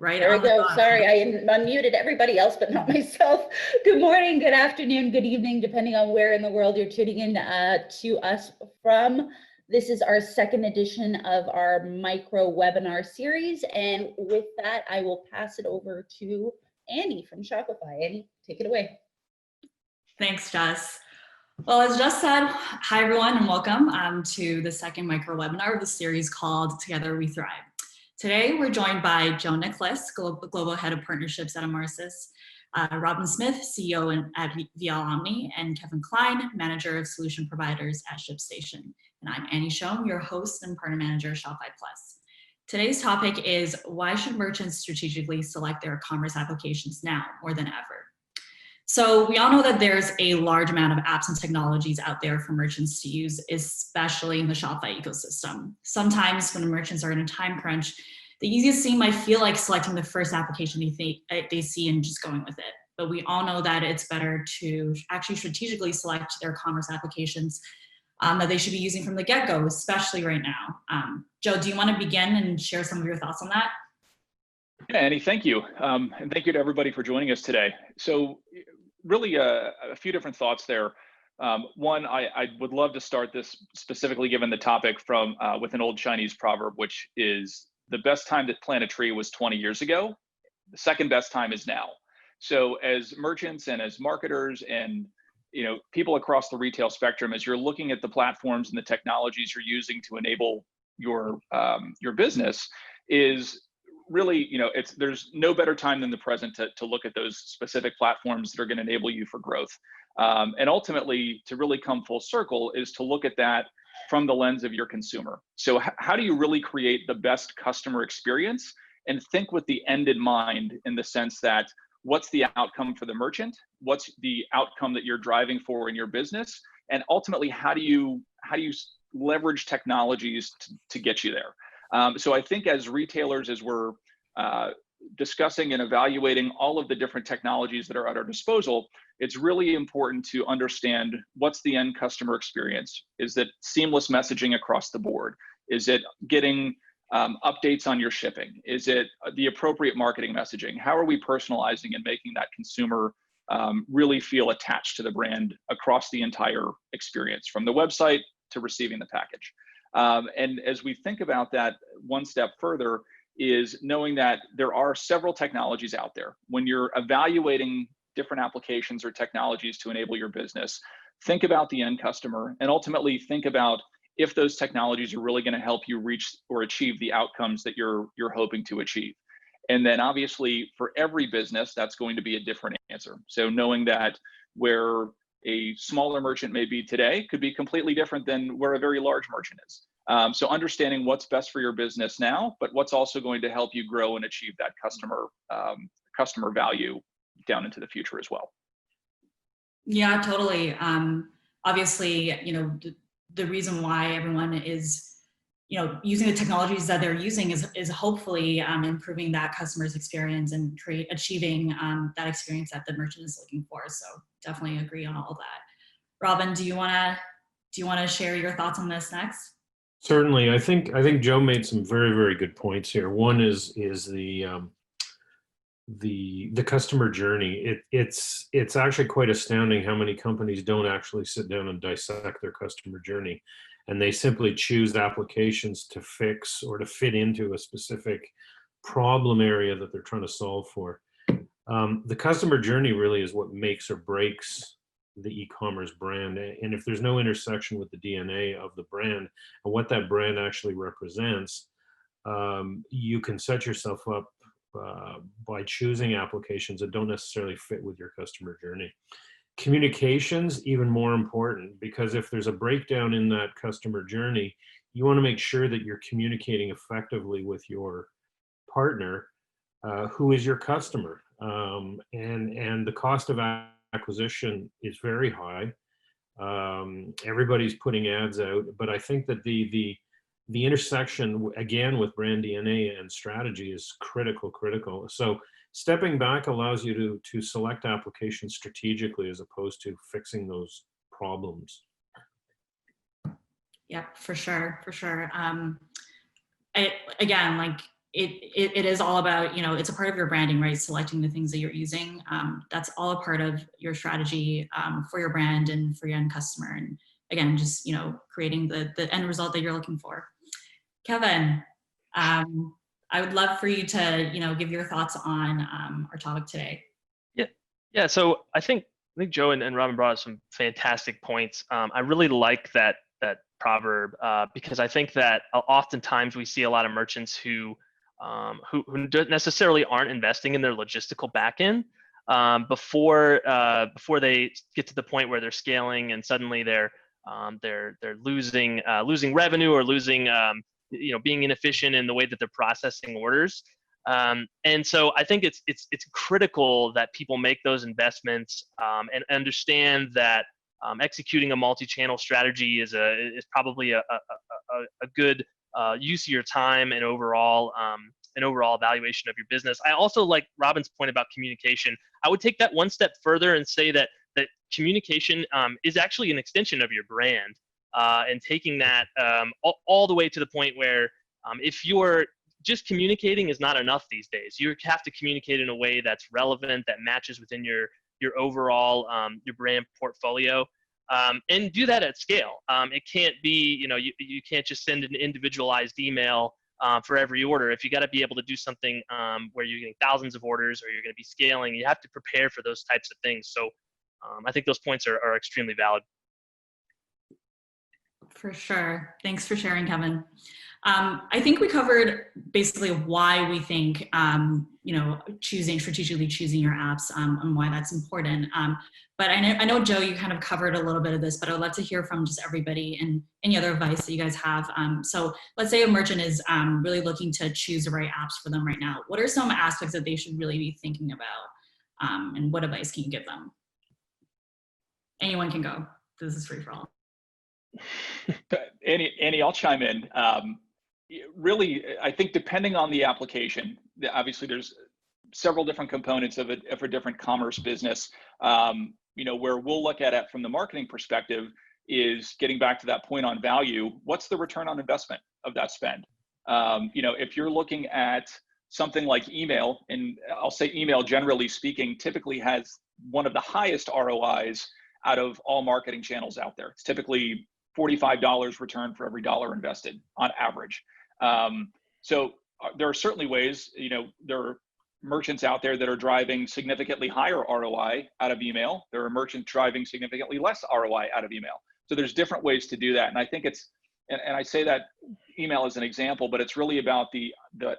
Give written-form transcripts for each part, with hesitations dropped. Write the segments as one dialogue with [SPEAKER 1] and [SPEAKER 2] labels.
[SPEAKER 1] right?
[SPEAKER 2] There we go. Sorry, I unmuted everybody else, but not myself. Good morning, good afternoon, good evening, depending on where in the world you're tuning in to us from. This is our second edition of our micro webinar series. And with that, I will pass it over to Andy from Shopify. Andy, take it away.
[SPEAKER 1] Thanks, Jess. Well, as Jess said, hi everyone and welcome to the second micro webinar of the series called Together We Thrive. Today, we're joined by Joe Nicholas, Global Head of Partnerships at Amarsis, Robin Smith, CEO at OMNI, and Kevin Klein, Manager of Solution Providers at ShipStation. And I'm Annie Schoen, your host and Partner Manager at Shopify Plus. Today's topic is why should merchants strategically select their commerce applications now more than ever? So we all know that there's a large amount of apps and technologies out there for merchants to use, especially in the Shopify ecosystem. Sometimes when merchants are in a time crunch, the easiest thing might feel like selecting the first application they see and just going with it. But we all know that it's better to actually strategically select their commerce applications that they should be using from the get-go, especially right now. Joe, do you want to begin and share some of your thoughts on that?
[SPEAKER 3] Yeah, Annie, thank you. And thank you to everybody for joining us today. So really a few different thoughts there. One, I would love to start this specifically given the topic from with an old Chinese proverb, which is the best time to plant a tree was 20 years ago. The second best time is now. So as merchants and as marketers and people across the retail spectrum, as you're looking at the platforms and the technologies you're using to enable your business, is really, there's no better time than the present to look at those specific platforms that are going to enable you for growth. And ultimately, to really come full circle is to look at that from the lens of your consumer. So how do you really create the best customer experience and think with the end in mind, in the sense that what's the outcome for the merchant? What's the outcome that you're driving for in your business? And ultimately, how do you leverage technologies to get you there? So I think as retailers, as we're discussing and evaluating all of the different technologies that are at our disposal, it's really important to understand what's the end customer experience. Is it seamless messaging across the board? Is it getting updates on your shipping? Is it the appropriate marketing messaging? How are we personalizing and making that consumer really feel attached to the brand across the entire experience, from the website to receiving the package? And as we think about that one step further, is knowing that there are several technologies out there. When you're evaluating different applications or technologies to enable your business, think about the end customer and ultimately think about if those technologies are really going to help you reach or achieve the outcomes that you're hoping to achieve. And then obviously for every business, that's going to be a different answer. So knowing that where a smaller merchant may be today could be completely different than where a very large merchant is. So understanding what's best for your business now, but what's also going to help you grow and achieve that customer value down into the future as well.
[SPEAKER 1] Yeah, totally. Obviously, the reason why everyone is, using the technologies that they're using is hopefully improving that customer's experience and achieving that experience that the merchant is looking for. So definitely agree on all that. Robin, do you want to share your thoughts on this next?
[SPEAKER 4] Certainly. I think Joe made some very, very good points here. One is the customer journey. It's actually quite astounding how many companies don't actually sit down and dissect their customer journey, and they simply choose applications to fix or to fit into a specific problem area that they're trying to solve for. The customer journey really is what makes or breaks the e-commerce brand. And if there's no intersection with the DNA of the brand and what that brand actually represents, you can set yourself up by choosing applications that don't necessarily fit with your customer journey. Communications, even more important, because if there's a breakdown in that customer journey, you want to make sure that you're communicating effectively with your partner, who is your customer. And the cost of acquisition is very high. Everybody's putting ads out, but I think that the intersection, again, with brand DNA and strategy is critical. So stepping back allows you to select applications strategically as opposed to fixing those problems.
[SPEAKER 1] Yeah, for sure. Again, like it is all about, it's a part of your branding, right? Selecting the things that you're using. That's all a part of your strategy for your brand and for your end customer. And again, just, creating the end result that you're looking for. Kevin, I would love for you to, give your thoughts on our topic today.
[SPEAKER 5] Yeah. So I think Joe and Robin brought up some fantastic points. I really like that proverb because I think that oftentimes we see a lot of merchants who don't necessarily aren't investing in their logistical backend before they get to the point where they're scaling and suddenly they're losing revenue or losing being inefficient in the way that they're processing orders. And so I think it's critical that people make those investments and understand that executing a multi-channel strategy is probably a good use of your time and overall evaluation of your business. I also like Robin's point about communication. I would take that one step further and say that communication is actually an extension of your brand, and taking that all the way to the point where if you're just communicating is not enough these days. You have to communicate in a way that's relevant, that matches within your overall your brand portfolio, and do that at scale. It can't be, you can't just send an individualized email for every order. If you got to be able to do something where you're getting thousands of orders or you're going to be scaling, you have to prepare for those types of things. So I think those points are extremely valid.
[SPEAKER 1] For sure. Thanks for sharing, Kevin. I think we covered basically why we think, strategically choosing your apps and why that's important. But I know, Joe, you kind of covered a little bit of this, but I would love to hear from just everybody and any other advice that you guys have. So let's say a merchant is really looking to choose the right apps for them right now. What are some aspects that they should really be thinking about? And what advice can you give them? Anyone can go. This is free for all.
[SPEAKER 3] Annie, I'll chime in. Really, I think depending on the application, obviously there's several different components of a different commerce business. Where we'll look at it from the marketing perspective is getting back to that point on value. What's the return on investment of that spend? If you're looking at something like email, and I'll say email generally speaking, typically has one of the highest ROIs out of all marketing channels out there. It's typically $45 return for every dollar invested on average. So there are certainly ways, there are merchants out there that are driving significantly higher ROI out of email. There are merchants driving significantly less ROI out of email. So there's different ways to do that. And I think and I say that email as an example, but it's really about the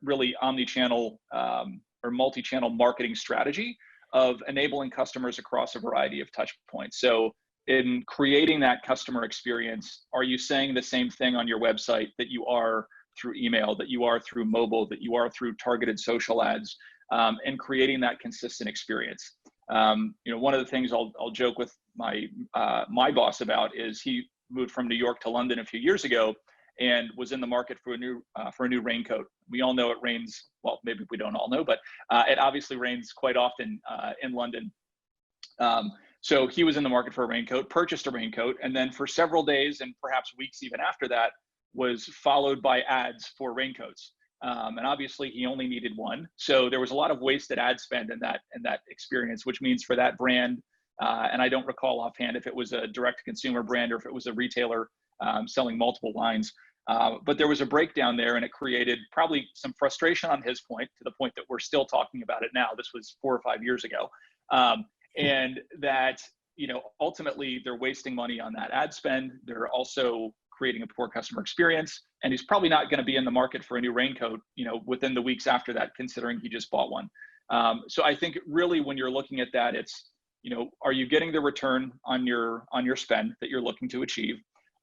[SPEAKER 3] really omni-channel or multi-channel marketing strategy of enabling customers across a variety of touch points. So in creating that customer experience, are you saying the same thing on your website that you are through email, that you are through mobile, that you are through targeted social ads, and creating that consistent experience? One of the things I'll joke with my boss about is he moved from New York to London a few years ago and was in the market for a new raincoat. We all know it rains. Well, maybe we don't all know, but it obviously rains quite often in London. So he was in the market for a raincoat, purchased a raincoat, and then for several days and perhaps weeks even after that was followed by ads for raincoats. And obviously he only needed one. So there was a lot of wasted ad spend in that experience, which means for that brand, and I don't recall offhand if it was a direct consumer brand or if it was a retailer selling multiple lines, but there was a breakdown there and it created probably some frustration on his point, to the point that we're still talking about it now. This was 4 or 5 years ago. And that, ultimately they're wasting money on that ad spend. They're also creating a poor customer experience. And he's probably not going to be in the market for a new raincoat, within the weeks after that, considering he just bought one. So I think really when you're looking at that, it's, are you getting the return on your spend that you're looking to achieve?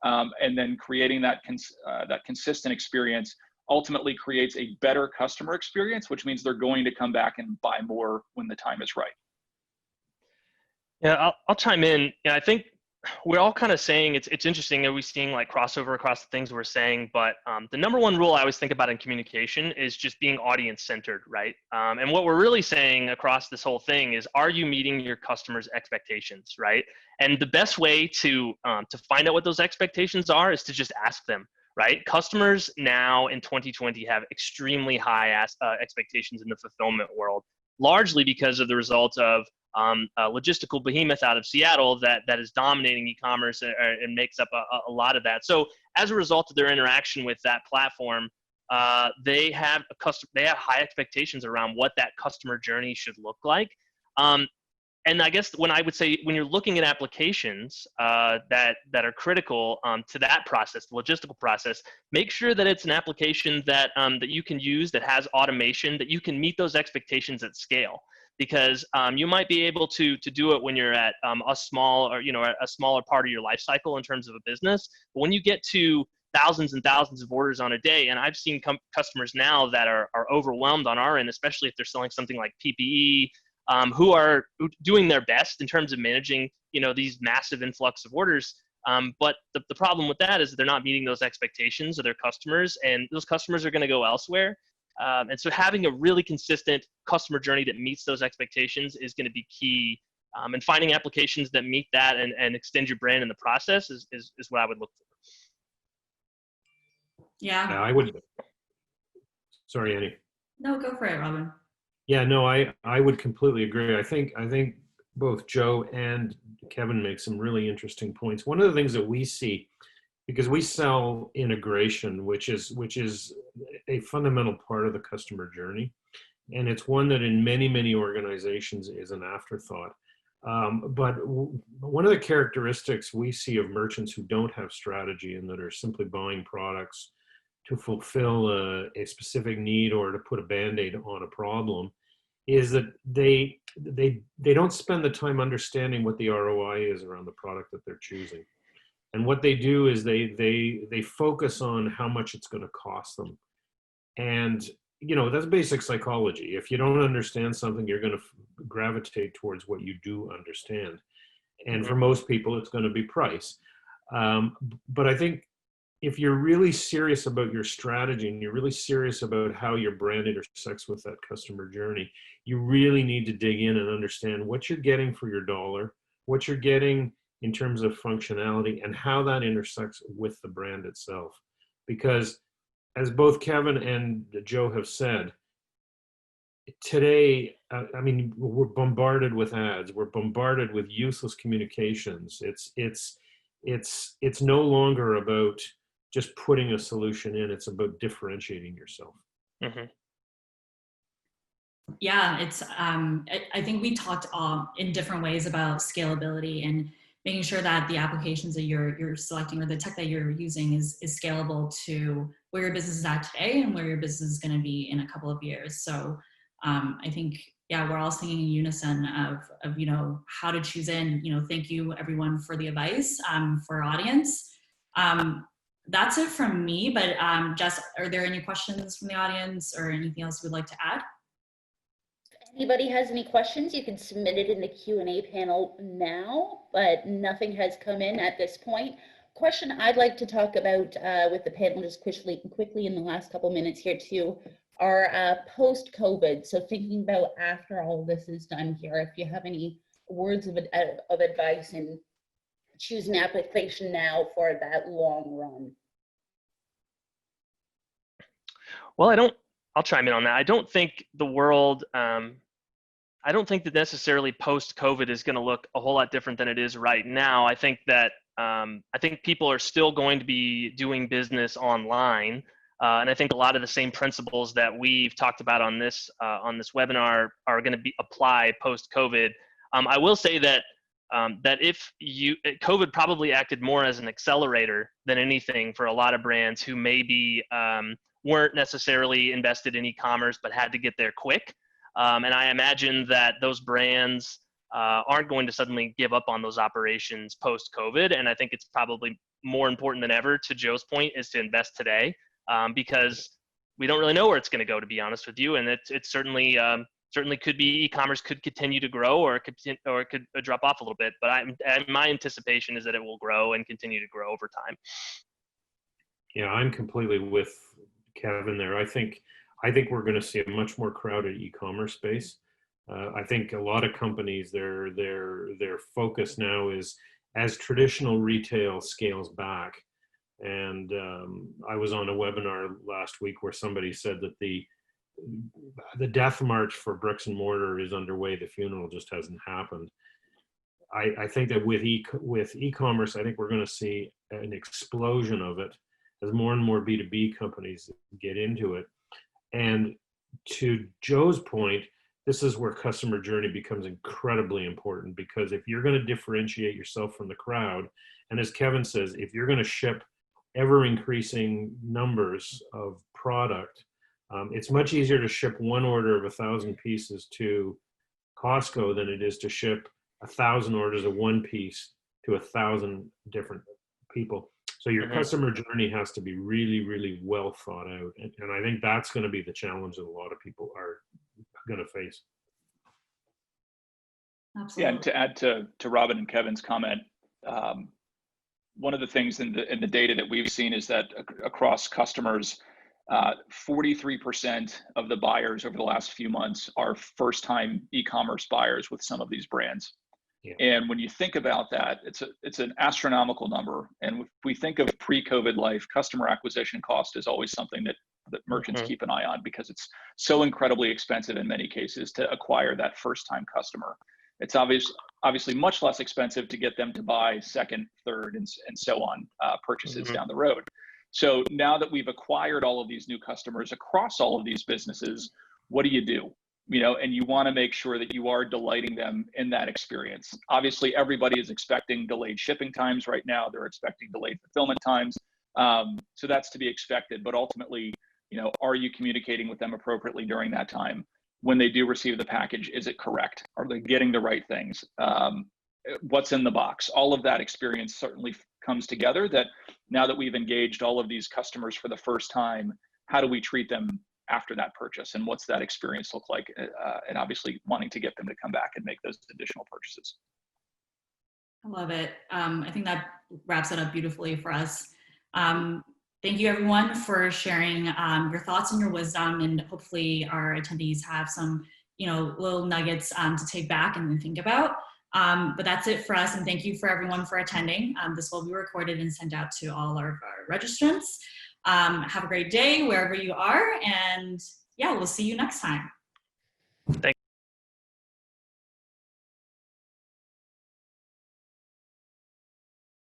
[SPEAKER 3] And then creating that consistent experience ultimately creates a better customer experience, which means they're going to come back and buy more when the time is right.
[SPEAKER 5] Yeah, I'll chime in. Yeah, I think we're all kind of saying it's interesting. Are we seeing like crossover across the things we're saying? But the number one rule I always think about in communication is just being audience centered, right? And what we're really saying across this whole thing is, are you meeting your customers' expectations, right? And the best way to find out what those expectations are is to just ask them, right? Customers now in 2020 have extremely high expectations in the fulfillment world, largely because of the result of a logistical behemoth out of Seattle that is dominating e-commerce and makes up a lot of that. So as a result of their interaction with that platform, they have high expectations around what that customer journey should look like. And I guess when you're looking at applications that are critical to that process, the logistical process, make sure that it's an application that you can use, that has automation, that you can meet those expectations at scale. Because you might be able to do it when you're at a smaller part of your life cycle in terms of a business. But when you get to thousands and thousands of orders on a day, and I've seen customers now that are overwhelmed on our end, especially if they're selling something like PPE, who are doing their best in terms of managing, these massive influx of orders. But the problem with that is they're not meeting those expectations of their customers, and those customers are going to go elsewhere. And so having a really consistent customer journey that meets those expectations is going to be key. And finding applications that meet that and extend your brand in the process is what I would look for.
[SPEAKER 1] Yeah.
[SPEAKER 4] I would. Sorry, Annie.
[SPEAKER 1] No, go for it, Robin.
[SPEAKER 4] Yeah, no, I would completely agree. I think both Joe and Kevin make some really interesting points. One of the things that we see, because we sell integration, which is a fundamental part of the customer journey, and it's one that in many organizations is an afterthought. But one of the characteristics we see of merchants who don't have strategy and that are simply buying products to fulfill a specific need or to put a Band-Aid on a problem is that they don't spend the time understanding what the ROI is around the product that they're choosing. And what they do is they focus on how much it's going to cost them. And, that's basic psychology. If you don't understand something, you're going to gravitate towards what you do understand. And for most people, it's going to be price. But I think if you're really serious about your strategy and you're really serious about how your brand intersects with that customer journey, you really need to dig in and understand what you're getting for your dollar, what you're getting in terms of functionality, and how that intersects with the brand itself. Because as both Kevin and Joe have said, today, we're bombarded with ads, we're bombarded with useless communications. It's no longer about just putting a solution in, it's about differentiating yourself.
[SPEAKER 5] Mm-hmm.
[SPEAKER 1] Yeah, it's I think we talked in different ways about scalability and making sure that the applications that you're selecting or the tech that you're using is scalable to where your business is at today and where your business is going to be in a couple of years. So I think, yeah, we're all singing in unison of how to choose in. Thank you everyone for the advice for our audience. That's it from me, but Jess, are there any questions from the audience or anything else we'd like to add?
[SPEAKER 2] If anybody has any questions, you can submit it in the Q&A panel now, but nothing has come in at this point. Question I'd like to talk about with the panel just quickly in the last couple minutes here too are post-COVID. So thinking about after all this is done here, if you have any words of advice in choose an application now for that long run.
[SPEAKER 5] Well, I'll chime in on that. I don't think the world, I don't think that necessarily post-COVID is going to look a whole lot different than it is right now. I think that, I think people are still going to be doing business online. And I think a lot of the same principles that we've talked about on this webinar are going to be apply post-COVID. I will say that COVID probably acted more as an accelerator than anything for a lot of brands who maybe weren't necessarily invested in e-commerce but had to get there quick. And I imagine that those brands aren't going to suddenly give up on those operations post-COVID. And I think it's probably more important than ever, to Joe's point, is to invest today because we don't really know where it's going to go, to be honest with you. And it's certainly could be e-commerce could continue to grow, or it could drop off a little bit. But my anticipation is that it will grow and continue to grow over time.
[SPEAKER 4] Yeah, I'm completely with Kevin there. I think we're going to see a much more crowded e-commerce space. I think a lot of companies, their focus now is, as traditional retail scales back, And I was on a webinar last week where somebody said that the death march for bricks and mortar is underway. The funeral just hasn't happened. I think that with e-commerce, I think we're going to see an explosion of it as more and more B2B companies get into it. And to Joe's point, this is where customer journey becomes incredibly important, because if you're going to differentiate yourself from the crowd, and as Kevin says, if you're going to ship ever increasing numbers of product, it's much easier to ship one order of 1,000 pieces to Costco than it is to ship 1,000 orders of one piece to 1,000 different people. So your customer journey has to be really, really well thought out. And I think that's going to be the challenge that a lot of people are going to face.
[SPEAKER 1] Absolutely.
[SPEAKER 3] Yeah, and to add to Robin and Kevin's comment, one of the things in the data that we've seen is that across customers, 43% of the buyers over the last few months are first-time e-commerce buyers with some of these brands. Yeah. And when you think about that, it's an astronomical number. And if we think of pre-COVID life, customer acquisition cost is always something that merchants keep an eye on, because it's so incredibly expensive in many cases to acquire that first-time customer. It's obviously much less expensive to get them to buy second, third, and so on purchases down the road. So now that we've acquired all of these new customers across all of these businesses, what do? And you want to make sure that you are delighting them in that experience. Obviously, everybody is expecting delayed shipping times right now. They're expecting delayed fulfillment times. So that's to be expected. But ultimately, are you communicating with them appropriately during that time? When they do receive the package, is it correct? Are they getting the right things? What's in the box? All of that experience certainly comes together, that now that we've engaged all of these customers for the first time, how do we treat them after that purchase, and what's that experience look like? And obviously wanting to get them to come back and make those additional purchases.
[SPEAKER 1] I love it. I think that wraps it up beautifully for us. Thank you everyone for sharing your thoughts and your wisdom, and hopefully our attendees have some, little nuggets to take back and think about. But that's it for us, and thank you for everyone for attending. This will be recorded and sent out to all our registrants. Have a great day wherever you are, and yeah, we'll see you next time.